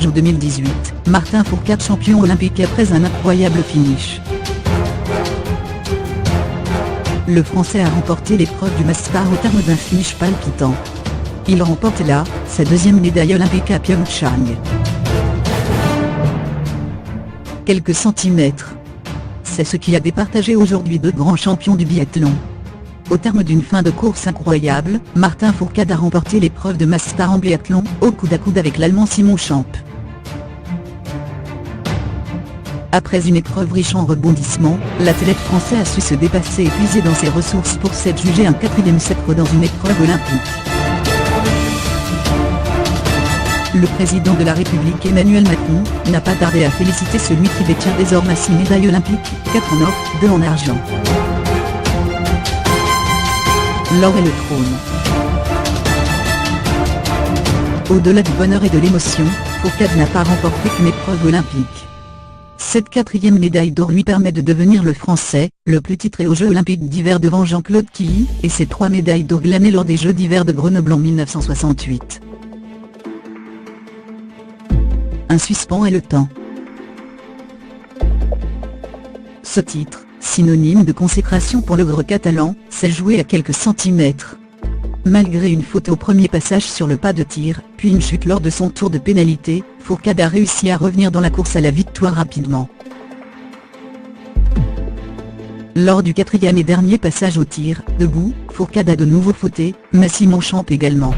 Rio 2018, Martin Fourcade champion olympique après un incroyable finish. Le Français a remporté l'épreuve du Masspar au terme d'un finish palpitant. Il remporte là, sa deuxième médaille olympique à Pyeongchang. Quelques centimètres. C'est ce qui a départagé aujourd'hui deux grands champions du biathlon. Au terme d'une fin de course incroyable, Martin Fourcade a remporté l'épreuve de Masspar en biathlon, au coude à coude avec l'Allemand Simon Champ. Après une épreuve riche en rebondissements, l'athlète français a su se dépasser et puiser dans ses ressources pour s'être jugé un quatrième sacre dans une épreuve olympique. Le président de la République Emmanuel Macron n'a pas tardé à féliciter celui qui détient désormais 6 médailles olympiques, 4 en or, 2 en argent. L'or et le trône. Au-delà du bonheur et de l'émotion, Fourcade n'a pas remporté qu'une épreuve olympique. Cette quatrième médaille d'or lui permet de devenir le Français le plus titré aux Jeux olympiques d'hiver devant Jean-Claude Killy, et ses 3 médailles d'or glanées lors des Jeux d'hiver de Grenoble en 1968. Un suspens et le temps. Ce titre, synonyme de consécration pour l'ogre catalan, s'est joué à quelques centimètres. Malgré une faute au premier passage sur le pas de tir, puis une chute lors de son tour de pénalité, Fourcade a réussi à revenir dans la course à la victoire rapidement. Lors du quatrième et dernier passage au tir, debout, Fourcade a de nouveau fauté, mais Simon Champ également.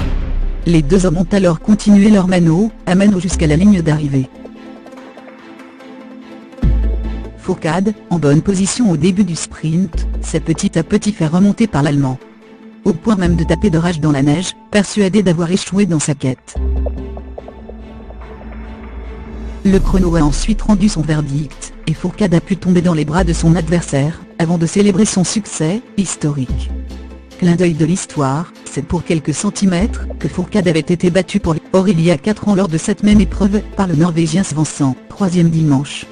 Les deux hommes ont alors continué leur mano à mano jusqu'à la ligne d'arrivée. Fourcade, en bonne position au début du sprint, s'est petit à petit fait remonter par l'Allemand. Au point même de taper de rage dans la neige, persuadé d'avoir échoué dans sa quête. Le chrono a ensuite rendu son verdict, et Fourcade a pu tomber dans les bras de son adversaire, avant de célébrer son succès historique. Clin d'œil de l'histoire, c'est pour quelques centimètres que Fourcade avait été battu pour or il y a 4 ans lors de cette même épreuve par le Norvégien Svensson, 3e dimanche.